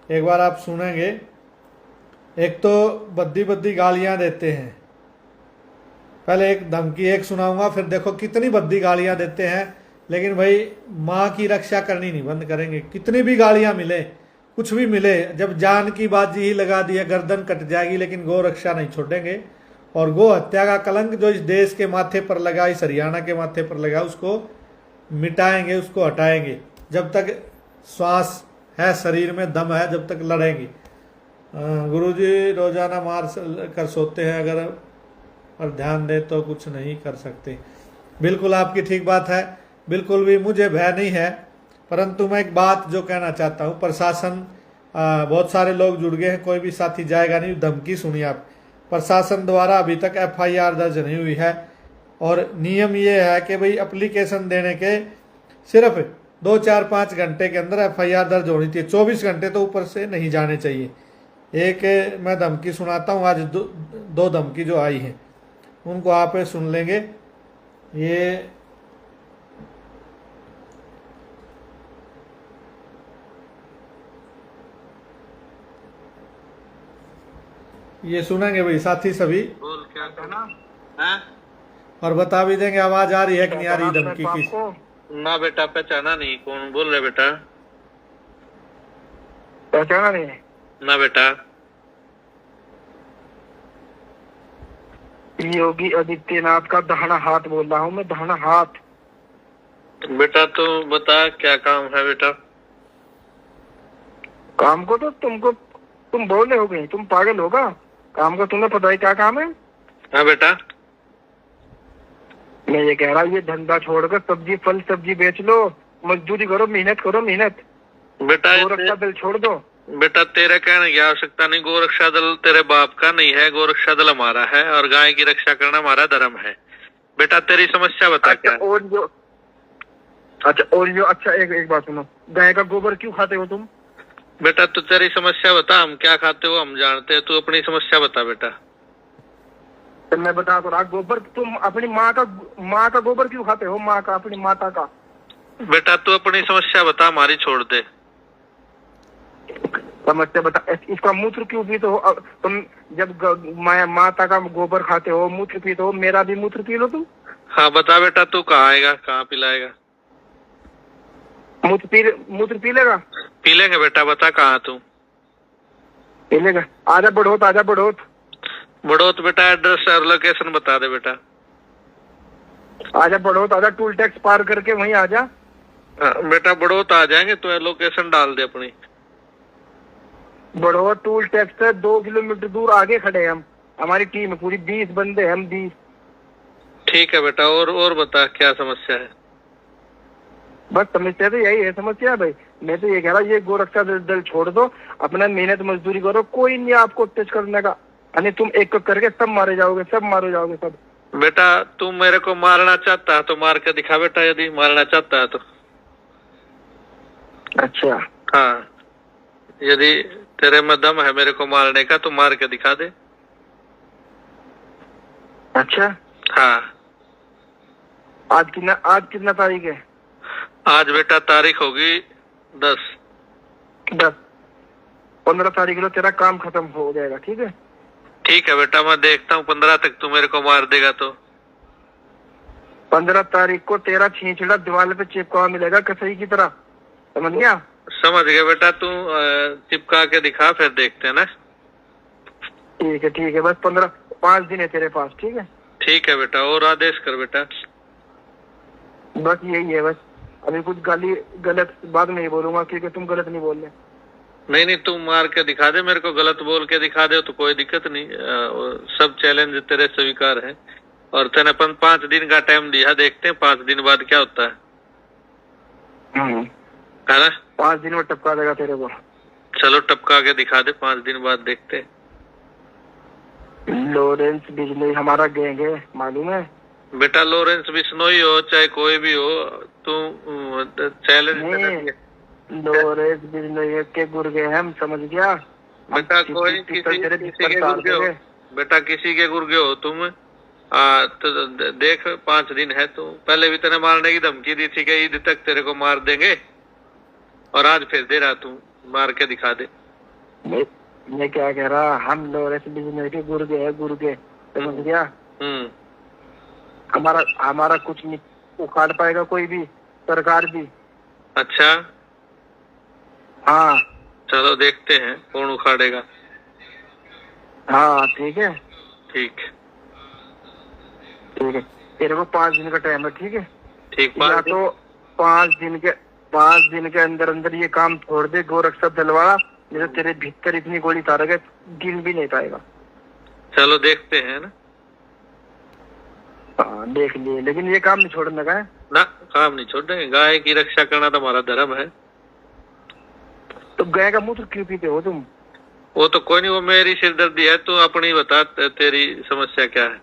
एक बार आप सुनेंगे। एक तो बद्दी बद्दी गालियां देते हैं। पहले एक धमकी एक सुनाऊंगा, फिर देखो कितनी बद्दी गालियां देते हैं, लेकिन भाई माँ की रक्षा करनी नहीं बंद करेंगे। कितनी भी गालियां मिले, कुछ भी मिले, जब जान की बाजी ही लगा दी है, गर्दन कट जाएगी, लेकिन गौ रक्षा नहीं छोड़ेंगे। और गौ हत्या का कलंक जो इस देश के माथे पर लगा, इस हरियाणा के माथे पर लगा, उसको मिटाएंगे, उसको हटाएंगे। जब तक श्वास है, शरीर में दम है, जब तक लड़ेंगे। गुरुजी रोजाना मार कर सोते हैं, अगर पर ध्यान दे तो कुछ नहीं कर सकते। बिल्कुल आपकी ठीक बात है, बिल्कुल भी मुझे भय नहीं है। परंतु मैं एक बात जो कहना चाहता हूँ, प्रशासन, बहुत सारे लोग जुड़ गए हैं, कोई भी साथी जाएगा नहीं। धमकी सुनिए आप। प्रशासन द्वारा अभी तक एफआईआर दर्ज नहीं हुई है, और नियम ये है कि भाई एप्लीकेशन देने के सिर्फ 2, 4, 5 घंटे के अंदर एफआईआर दर्ज होनी चाहिए। 24 घंटे तो ऊपर से नहीं जाने चाहिए। एक मैं धमकी सुनाता हूँ, आज दो धमकी जो आई हैं उनको आप सुन लेंगे। ये सुनेंगे भाई साथी सभी। बोल क्या कहना है? और बता भी देंगे आवाज आ रही है कि नहीं आ रही धमकी की। ना बेटा पहचाना नहीं, कौन बोल रहे बेटा? पहचाना नहीं ना बेटा। योगी आदित्यनाथ का दाहिना हाथ बोल रहा हूँ मैं, दाहिना हाथ। बेटा तो बता क्या काम है बेटा? काम को तो तुम बोले हो गए, तुम पागल होगा। काम का तुम्हें पता है क्या काम है? हाँ बेटा। मैं ये कह रहा हूँ, ये धंधा छोड़कर सब्जी फल सब्जी बेच लो, मजदूरी करो, मेहनत करो, मेहनत। बेटा गोरक्षा दल छोड़ दो। बेटा तेरे कहने की आवश्यकता नहीं। गोरक्षा दल तेरे बाप का नहीं है, गोरक्षा दल हमारा है, और गाय की रक्षा करना हमारा धर्म है। बेटा तेरी समस्या बता। अच्छा, क्या? अच्छा एक बात सुनो, गाय का गोबर क्यों खाते हो तुम? बेटा तू तेरी समस्या बता, हम क्या खाते हो हम जानते हैं, तू अपनी समस्या बता बेटा। तो मैं बता तो रहा, गोबर तुम अपनी माँ का गोबर क्यों खाते हो? माँ का, अपनी माता का। बेटा तू अपनी समस्या बता, हमारी छोड़ दे। समस्या बता। इसका मूत्र क्यों पीते हो तुम? जब माता का गोबर खाते हो, मूत्र पीते हो, मेरा भी मूत्र पी लो तुम। हाँ बता बेटा, तू कहाँ आएगा, कहाँ पिलाएगा? मूत्र पी लेगा? पी लेंगे बेटा, बता कहाँ तू? पी लेगा। आजा बढ़ोत, आजा बढ़ोत। बढ़ोत बेटा एड्रेस और लोकेशन बता दे बेटा। आजा बढ़ोत, आजा टूल टैक्स पार करके वहीं आजा। बेटा बढ़ोत आ जाएंगे, तो लोकेशन डाल दे अपनी। बढ़ोत टूल टैक्स से 2 किलोमीटर दूर आगे खड़े हैं हम। हमारी टीम पूरी 20 बंदे, हम 20। ठीक है बेटा, और बता क्या समस्या है? बस समस्या तो यही है, समस्या भाई। मैं तो ये कह रहा हूँ, ये गोरक्षा दल छोड़ दो, अपना मेहनत मजदूरी करो, कोई नहीं आपको टच करने का। यानी तुम एक करके सब मारे जाओगे, सब मारे जाओगे सब। बेटा तू मेरे को मारना चाहता है तो मार के दिखा बेटा, यदि मारना चाहता है तो। अच्छा हाँ, यदि तेरे में दम है मेरे को मारने का तो मार के दिखा दे। अच्छा हाँ। आज कितना तारीख है? आज बेटा तारीख होगी 10। 15 तारीख को तेरा काम खत्म हो जाएगा, ठीक है? ठीक है बेटा, मैं देखता हूँ 15 तक तू मेरे को मार देगा तो। 15 तारीख को तेरा छींचड़ा दीवार पे चिपका मिलेगा कसई की तरह, समझ गया? समझ गया बेटा, तू चिपका के दिखा, फिर देखते हैं ना। ठीक है बस 5 दिन है तेरे पास, ठीक है? ठीक है बेटा, और आदेश कर बेटा। बस यही है बस। अभी कुछ गलत बात नहीं बोलूंगा, क्योंकि तुम गलत नहीं बोल रहे। नहीं तू मार के दिखा दे मेरे को, गलत बोल के दिखा दे तो कोई दिक्कत नहीं। सब चैलेंज तेरे स्वीकार है, और तेने 5 दिन का टाइम दिया, देखते हैं 5 दिन बाद क्या होता है ना? 5 दिन में टपका देगा तेरे को। चलो टपका के दिखा दे, 5 दिन बाद देखते हैं। लॉरेंस बिजली हमारा गैंग है, मालूम है? बेटा लॉरेंस बिश्नोई हो चाहे कोई भी हो, तू चैलेंज लॉरेंस बिश्नोई के गुर्गे हम, समझ गया? बेटा कोई किसी के गुर्गे हो, बेटा किसी के गुर्गे हो तुम। तो देख 5 दिन है, तू पहले भी तेने मारने की धमकी दी थी कि ईद तक तेरे को मार देंगे, और आज फिर दे रहा, तू मार के दिखा दे। मैं क्या कह रहा, हम लोरेंस बिजनेस के गुर्गे है, गुर्गे, समझ गया। हमारा हमारा कुछ नहीं उखाड़ पाएगा कोई भी, सरकार भी। अच्छा, हाँ चलो देखते हैं कौन उखाड़ेगा। हाँ ठीक है, ठीक ठीक है। तेरे को 5 दिन का टाइम है, ठीक है। ठीक। या तो 5 दिन के अंदर अंदर ये काम छोड़ दे गोरक्षा दल वाला, नहीं तो तेरे भीतर इतनी गोली तारेगा गिन भी नहीं पाएगा। चलो देखते हैं ना। हाँ देख लिए, लेकिन ये काम नहीं छोड़ने का है ना, काम नहीं छोड़ेंगे। गाय की रक्षा करना तो हमारा धर्म है। तो गाय का मूत्र क्यों पीते हो तुम? वो तो कोई नहीं, वो मेरी सिरदर्दी है। तू अपनी बता, तेरी समस्या क्या है?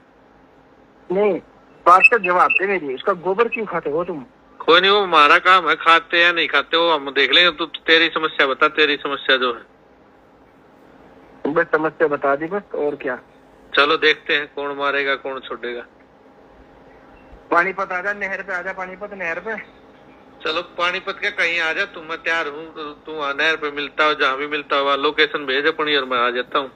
नहीं, बात का जवाब दे मेरी, उसका गोबर क्यों खाते हो तुम? कोई नहीं, वो हमारा काम है, खाते या नहीं खाते वो हम देख लेंगे। तू तेरी समस्या बता, तेरी समस्या जो है। बस समस्या बता दी बस, और क्या। चलो देखते हैं कौन मारेगा कौन छोड़ेगा। पानीपत आजा, नहर पे आजा, पानीपत नहर पे। चलो पानीपत के कहीं आ जा, तू मैं तैयार हूँ। तू नहर पे मिलता हो, जहाँ भी मिलता हो लोकेशन भेज अपनी और मैं आ जाता हूँ।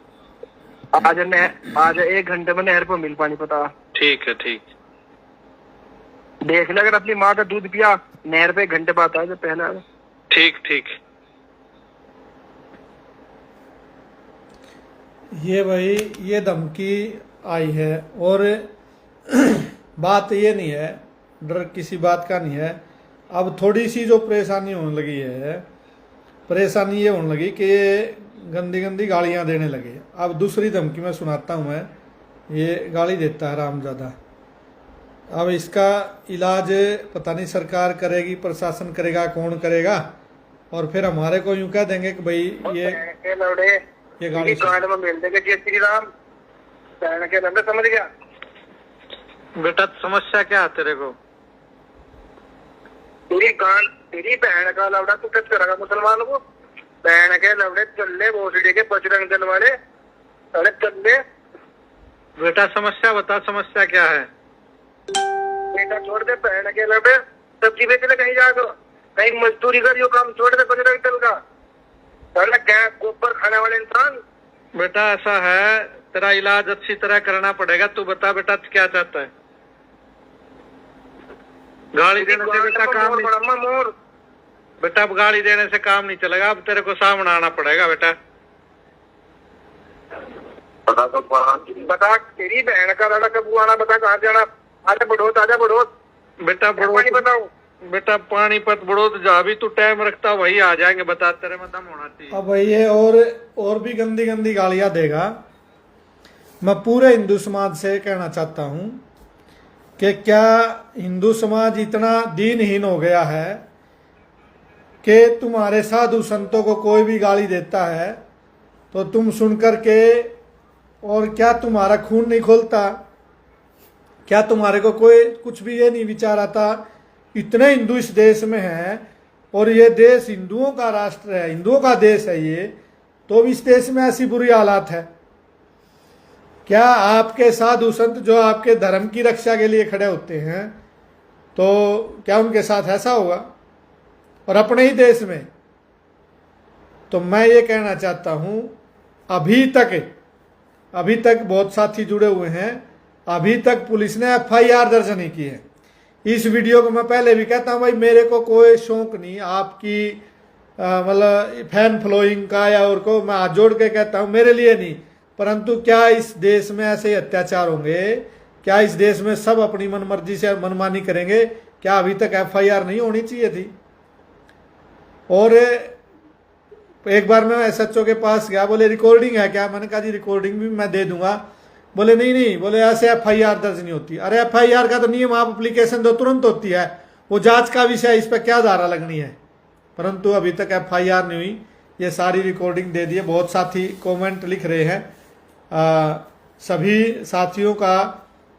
आजा 1 घंटे में नहर पे मिल, पानीपत आ। ठीक है, ठीक। देख ले, अगर अपनी माँ का दूध पिया नहर पे 1 घंटे बाद आ जा, पहले आ जा। ठीक ठीक। ये भाई ये धमकी आई है, और बात ये नहीं है, डर किसी बात का नहीं है। अब थोड़ी सी जो परेशानी होने लगी है, परेशानी ये होने लगी कि ये गंदी गंदी गालियां देने लगे। अब दूसरी धमकी मैं सुनाता हूँ। मैं ये गाली देता है रामजादा। अब इसका इलाज पता नहीं सरकार करेगी, प्रशासन करेगा, कौन करेगा। और फिर हमारे को यूं कह देंगे कि भाई ये गाली में मिल देंगे। जय श्री राम, के लंबे, समझ गया बेटा? समस्या क्या है तेरे को? तेरी बहन का लवड़ा तू टच करेगा मुसलमान को? बहन के लवड़े चल भोसड़ी के बजरंग दल वाले, अरे चल। बेटा समस्या बता, समस्या क्या है? बेटा छोड़ दे बहन के लवड़े, सब्जी बेचने कहीं जाकर, कहीं मजदूरी कर, यो काम छोड़ दे बजरंग दल का। गैस गोबर खाने वाले इंसान। बेटा ऐसा है, तेरा इलाज अच्छी तरह करना पड़ेगा। तू बता बेटा क्या चाहता है? गाड़ी देने से बेटा काम नहीं, बेटा अब गाड़ी देने से काम नहीं चलेगा। अब तेरे को सामने आना पड़ेगा बेटा। बता तेरी बहन का दादा कब आना, बता कहाँ जाना? आजा बढ़ोत, आजा बढ़ोत। बेटा बढ़ोत बताओ, बेटा पानीपत बढ़ोत जहाँ भी तू टाइम रखता वही आ जाएंगे। बता, तेरे में दम होना चाहिए। अब ये और भी गंदी गंदी गालियां देगा। मैं पूरे हिंदू समाज से कहना चाहता हूं कि क्या हिंदू समाज इतना दीनहीन हो गया है कि तुम्हारे साधु संतों को कोई भी गाली देता है तो तुम सुनकर के, और क्या तुम्हारा खून नहीं खोलता? क्या तुम्हारे को कोई कुछ भी ये नहीं विचार आता? इतने हिंदू इस देश में हैं, और ये देश हिंदुओं का राष्ट्र है, हिंदुओं का देश है ये, तो इस देश में ऐसी बुरी हालात है। क्या आपके साधु संत जो आपके धर्म की रक्षा के लिए खड़े होते हैं, तो क्या उनके साथ ऐसा होगा? और अपने ही देश में। तो मैं ये कहना चाहता हूं, अभी तक बहुत साथी जुड़े हुए हैं, अभी तक पुलिस ने FIR दर्ज नहीं की है। इस वीडियो को मैं पहले भी कहता हूं भाई, मेरे को कोई शौक नहीं आपकी मतलब फैन फॉलोइंग का या और को, मैं हाथ जोड़ के कहता हूं मेरे लिए नहीं। परंतु क्या इस देश में ऐसे अत्याचार होंगे? क्या इस देश में सब अपनी मनमर्जी से मनमानी करेंगे? क्या अभी तक FIR नहीं होनी चाहिए थी? और एक बार मैं SHO के पास गया, बोले रिकॉर्डिंग है क्या? मैंने कहा जी रिकॉर्डिंग भी मैं दे दूंगा। बोले नहीं, बोले ऐसे FIR दर्ज नहीं होती। अरे FIR का तो नियम, आप एप्लीकेशन दो तुरंत होती है, वो जांच का विषय, इस पर क्या धारा लगनी है? परंतु अभी तक FIR नहीं हुई। ये सारी रिकॉर्डिंग दे दी है। बहुत साथी कमेंट लिख रहे हैं, सभी साथियों का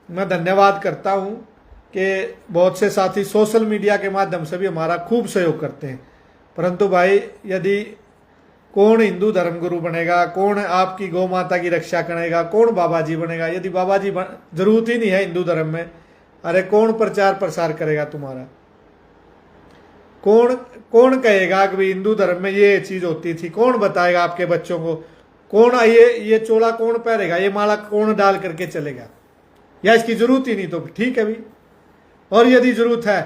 मैं धन्यवाद करता हूं कि बहुत से साथी सोशल मीडिया के माध्यम से भी हमारा खूब सहयोग करते हैं। परंतु भाई, यदि कौन हिंदू धर्मगुरु बनेगा, कौन आपकी गौ माता की रक्षा करेगा, कौन बाबा जी बनेगा? यदि बाबा जी जरूरत ही नहीं है हिंदू धर्म में, अरे कौन प्रचार प्रसार करेगा तुम्हारा? कौन कौन कहेगा कि भाई हिंदू धर्म में ये चीज होती थी? कौन बताएगा आपके बच्चों को? कौन ये चोला कौन पहनेगा? ये माला कौन डाल करके चलेगा? या इसकी जरूरत ही नहीं तो ठीक है भी। और यदि जरूरत है,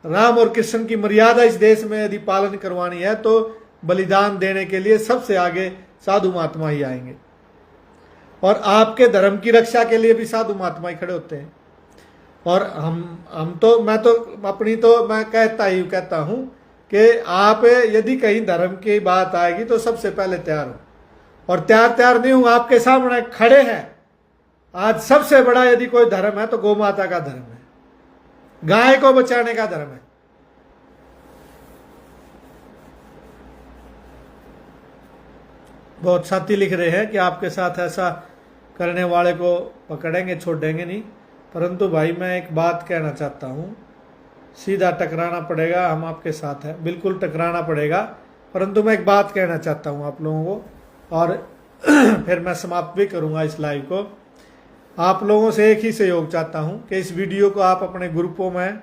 राम और कृष्ण की मर्यादा इस देश में यदि पालन करवानी है तो बलिदान देने के लिए सबसे आगे साधु महात्मा ही आएंगे। और आपके धर्म की रक्षा के लिए भी साधु महात्मा ही खड़े होते हैं। और हम तो मैं कहता हूं कि आप यदि कहीं धर्म की बात आएगी तो सबसे पहले तैयार हो। और तैयार नहीं हूं, आपके सामने खड़े हैं। आज सबसे बड़ा यदि कोई धर्म है तो गौ माता का धर्म है, गाय को बचाने का धर्म है। बहुत साथी लिख रहे हैं कि आपके साथ ऐसा करने वाले को पकड़ेंगे, छोड़ेंगे नहीं। परंतु भाई मैं एक बात कहना चाहता हूं, सीधा टकराना पड़ेगा, हम आपके साथ हैं, बिल्कुल टकराना पड़ेगा। परंतु मैं एक बात कहना चाहता हूं आप लोगों को, और फिर मैं समाप्त भी करूंगा इस लाइव को। आप लोगों से एक ही सहयोग चाहता हूं कि इस वीडियो को आप अपने ग्रुपों में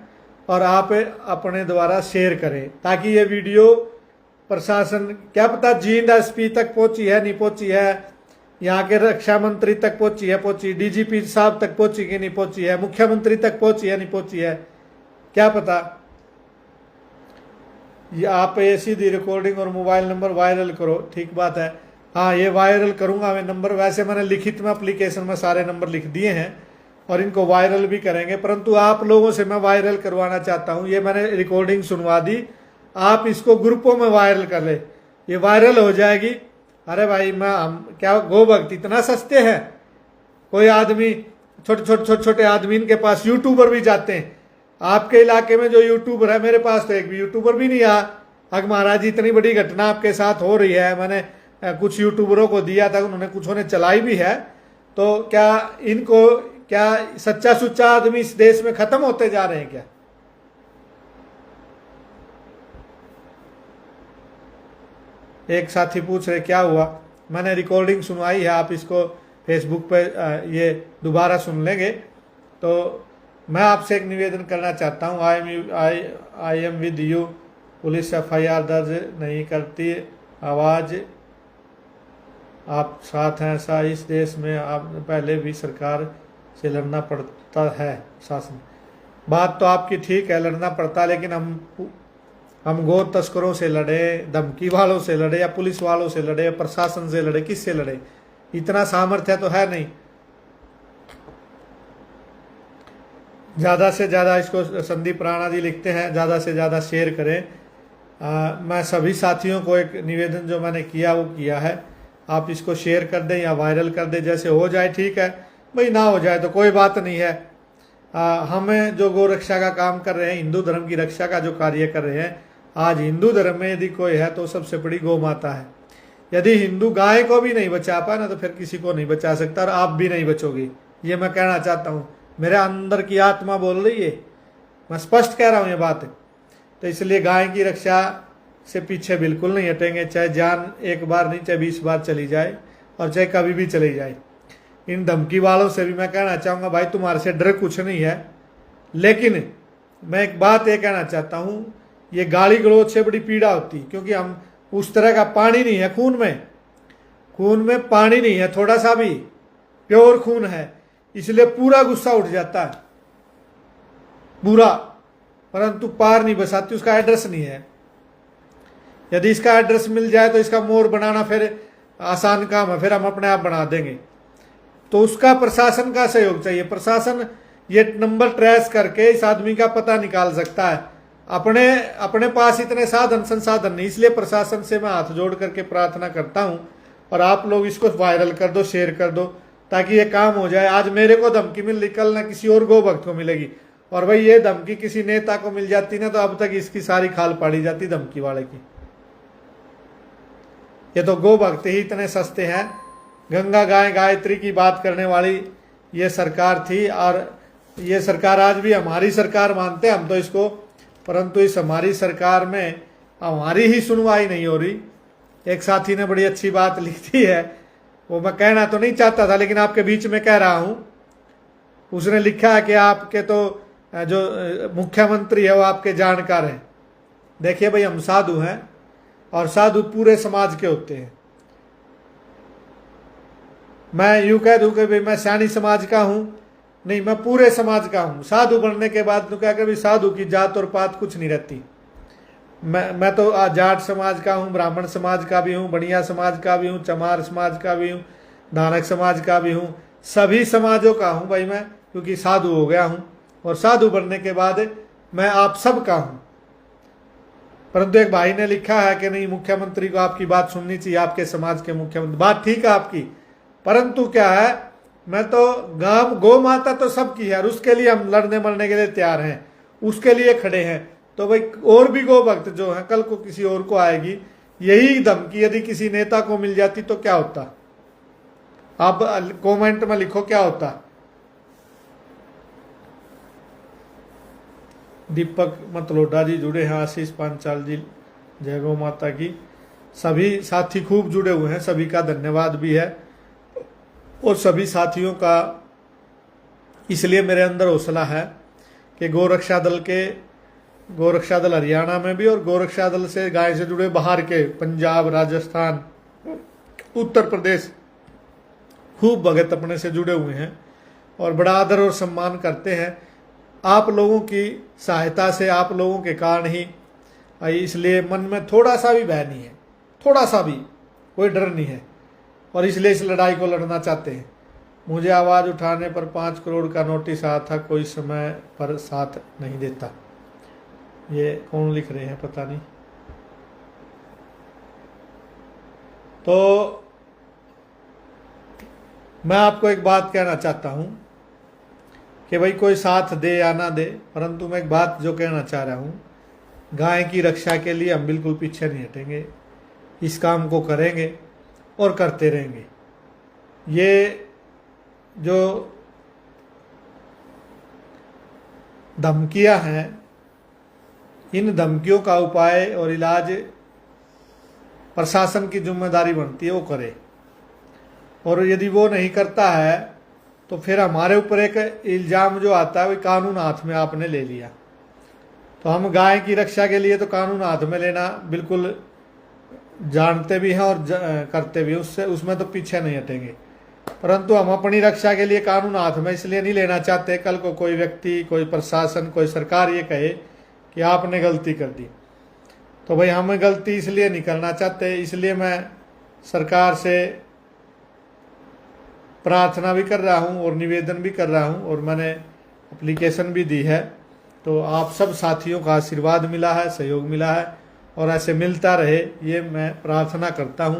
और आप अपने द्वारा शेयर करें, ताकि ये वीडियो प्रशासन, क्या पता जींद एसपी तक पहुंची है, नहीं पहुंची है, यहाँ के रक्षा मंत्री तक पहुंची है, पहुंची, डीजीपी साहब तक पहुंची कि नहीं पहुंची है, मुख्यमंत्री तक पहुंची है, नहीं पहुंची है, क्या पता। ये आप ये सीधी रिकॉर्डिंग और मोबाइल नंबर वायरल करो, ठीक बात है। हाँ, ये वायरल करूंगा मैं नंबर। वैसे मैंने लिखित में एप्लीकेशन में सारे नंबर लिख दिए हैं और इनको वायरल भी करेंगे, परंतु आप लोगों से मैं वायरल करवाना चाहता हूं। ये मैंने रिकॉर्डिंग सुनवा दी, आप इसको ग्रुपों में वायरल कर ले, ये वायरल हो जाएगी। अरे भाई, हम क्या गो भक्त इतना सस्ते हैं? कोई आदमी, छोटे आदमी इनके पास यूट्यूबर भी जाते हैं। आपके इलाके में जो यूट्यूबर है, मेरे पास तो एक भी यूट्यूबर भी नहीं आया। अगर महाराज जी इतनी बड़ी घटना आपके साथ हो रही है, मैंने कुछ यूट्यूबरों को दिया था, उन्होंने कुछ ने चलाई भी है, तो क्या सच्चा सुच्चा आदमी इस देश में खत्म होते जा रहे हैं क्या? एक साथी पूछ रहे क्या हुआ। मैंने रिकॉर्डिंग सुनवाई है, आप इसको फेसबुक पे ये दोबारा सुन लेंगे। तो मैं आपसे एक निवेदन करना चाहता हूँ, I am with you. Police FIR दर्ज नहीं करती, आवाज आप साथ हैं। ऐसा इस देश में आप पहले भी सरकार से लड़ना पड़ता है, शासन। बात तो आपकी ठीक है, लड़ना पड़ता है, लेकिन हम गो तस्करों से लड़े, धमकी वालों से लड़े, या पुलिस वालों से लड़े, या प्रशासन से लड़े, किससे लड़े? इतना सामर्थ्य तो है नहीं। ज्यादा से ज्यादा इसको, संदीप राणा जी लिखते हैं, ज्यादा से ज्यादा शेयर करें। मैं सभी साथियों को एक निवेदन जो मैंने किया वो किया है, आप इसको शेयर कर दें या वायरल कर दें, जैसे हो जाए ठीक है भाई, ना हो जाए तो कोई बात नहीं है। हमें जो गौ रक्षा का काम कर रहे हैं, हिंदू धर्म की रक्षा का जो कार्य कर रहे हैं, आज हिंदू धर्म में यदि कोई है तो सबसे बड़ी गौ माता है। यदि हिंदू गाय को भी नहीं बचा पाए ना, तो फिर किसी को नहीं बचा सकता, और आप भी नहीं बचोगे। ये मैं कहना चाहता हूँ, मेरे अंदर की आत्मा बोल रही है, मैं स्पष्ट कह रहा हूँ ये बात। तो इसलिए गाय की रक्षा से पीछे बिल्कुल नहीं हटेंगे, चाहे जान एक बार नहीं, चाहे 20 बार चली जाए, और चाहे कभी भी चली जाए। इन धमकी वालों से भी मैं कहना चाहूँगा, भाई तुम्हारे से डर कुछ नहीं है। लेकिन मैं एक बात ये कहना चाहता हूँ, ये गाली गलौज से बड़ी पीड़ा होती, क्योंकि हम उस तरह का पानी नहीं है खून में पानी नहीं है, थोड़ा सा भी प्योर खून है, इसलिए पूरा गुस्सा उठ जाता है पूरा, परंतु पार नहीं बसाती, उसका एड्रेस नहीं है। यदि इसका एड्रेस मिल जाए तो इसका मोर बनाना फिर आसान काम है, फिर हम अपने आप बना देंगे। तो उसका प्रशासन का सहयोग चाहिए। प्रशासन ये नंबर ट्रेस करके इस आदमी का पता निकाल सकता है। अपने पास इतने साधन संसाधन नहीं, इसलिए प्रशासन से मैं हाथ जोड़ करके प्रार्थना करता हूं, और आप लोग इसको वायरल कर दो, शेयर कर दो, ताकि ये काम हो जाए। आज मेरे को धमकी मिल रही, कल ना किसी और गो भक्त को मिलेगी। और भाई ये धमकी किसी नेता को मिल जाती ना, तो अब तक इसकी सारी खाल पाड़ी जाती धमकी वाले की। ये तो गो भक्त ही इतने सस्ते हैं। गंगा गाय गायत्री की बात करने वाली ये सरकार थी, और ये सरकार आज भी हमारी सरकार मानते हैं हम तो इसको, परंतु इस हमारी सरकार में हमारी ही सुनवाई नहीं हो रही। एक साथी ने बड़ी अच्छी बात लिखी है, वो मैं कहना तो नहीं चाहता था, लेकिन आपके बीच में कह रहा हूं। उसने लिखा है कि आपके तो जो मुख्यमंत्री है वो आपके जानकार हैं। देखिए भाई, हम साधु हैं और साधु पूरे समाज के होते हैं। मैं यूं कह दूं कि भाई मैं सैनी समाज का हूं, नहीं, मैं पूरे समाज का हूं। साधु बनने के बाद तो क्या कि भाई साधु की जात और पात कुछ नहीं रहती। मैं तो जाट समाज का हूँ, ब्राह्मण समाज का भी हूँ, बनिया समाज का भी हूँ, चमार समाज का भी हूँ, धानक समाज का भी हूँ, सभी समाजों का हूँ भाई मैं, क्योंकि साधु हो गया हूँ। और साधु बनने के बाद मैं आप सब का हूँ। परंतु एक भाई ने लिखा है कि नहीं, मुख्यमंत्री को आपकी बात सुननी चाहिए, आपके समाज के मुख्यमंत्री। बात ठीक है आपकी, परंतु क्या है, मैं तो गौ माता तो सबकी है और उसके लिए हम लड़ने मरने के लिए तैयार हैं, उसके लिए खड़े हैं। तो भाई और भी गौ भक्त जो है कल को किसी और को आएगी, यही धमकी यदि किसी नेता को मिल जाती तो क्या होता? आप कमेंट में लिखो क्या होता। दीपक मतलोडा जी जुड़े हैं, आशीष पांचाल जी, जय गौ माता की। सभी साथी खूब जुड़े हुए हैं, सभी का धन्यवाद भी है। और सभी साथियों का इसलिए मेरे अंदर हौसला है कि गोरक्षा दल हरियाणा में भी और गोरक्षा दल से गाय से जुड़े बाहर के पंजाब, राजस्थान, उत्तर प्रदेश खूब भगत अपने से जुड़े हुए हैं और बड़ा आदर और सम्मान करते हैं। आप लोगों की सहायता से, आप लोगों के कारण ही, इसलिए मन में थोड़ा सा भी भय नहीं है, थोड़ा सा भी कोई डर नहीं है और इसलिए इस लड़ाई को लड़ना चाहते हैं। मुझे आवाज़ उठाने पर 5 करोड़ का नोटिस आया था, कोई समय पर साथ नहीं देता। ये कौन लिख रहे हैं पता नहीं। तो मैं आपको एक बात कहना चाहता हूं कि भाई कोई साथ दे या ना दे, परंतु मैं एक बात जो कहना चाह रहा हूं, गाय की रक्षा के लिए हम बिल्कुल पीछे नहीं हटेंगे, इस काम को करेंगे और करते रहेंगे। ये जो धमकियां हैं, इन धमकियों का उपाय और इलाज प्रशासन की जिम्मेदारी बनती है, वो करे। और यदि वो नहीं करता है तो फिर हमारे ऊपर एक इल्ज़ाम जो आता है, वो कानून हाथ में आपने ले लिया। तो हम गाय की रक्षा के लिए तो कानून हाथ में लेना बिल्कुल जानते भी हैं और करते भी, उसमें तो पीछे नहीं हटेंगे। परंतु हम अपनी रक्षा के लिए कानून हाथ में इसलिए नहीं लेना चाहते, कल को कोई व्यक्ति, कोई प्रशासन, कोई सरकार ये कहे कि आपने गलती कर दी। तो भाई हम गलती इसलिए नहीं करना चाहते, इसलिए मैं सरकार से प्रार्थना भी कर रहा हूं और निवेदन भी कर रहा हूं और मैंने एप्लीकेशन भी दी है। तो आप सब साथियों का आशीर्वाद मिला है, सहयोग मिला है और ऐसे मिलता रहे, ये मैं प्रार्थना करता हूं।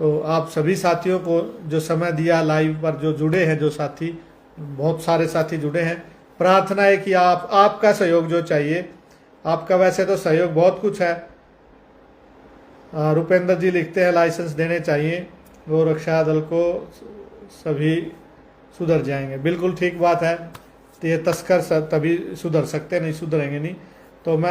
तो आप सभी साथियों को जो समय दिया, लाइव पर जो जुड़े हैं, जो साथी, बहुत सारे साथी जुड़े हैं, प्रार्थना है कि आपका सहयोग जो चाहिए, आपका वैसे तो सहयोग बहुत कुछ है। रुपेंद्र जी लिखते हैं लाइसेंस देने चाहिए गोरक्षा दल को, सभी सुधर जाएंगे। बिल्कुल ठीक बात है, तो ये तस्कर तभी सुधर सकते, नहीं सुधरेंगे नहीं। तो मैं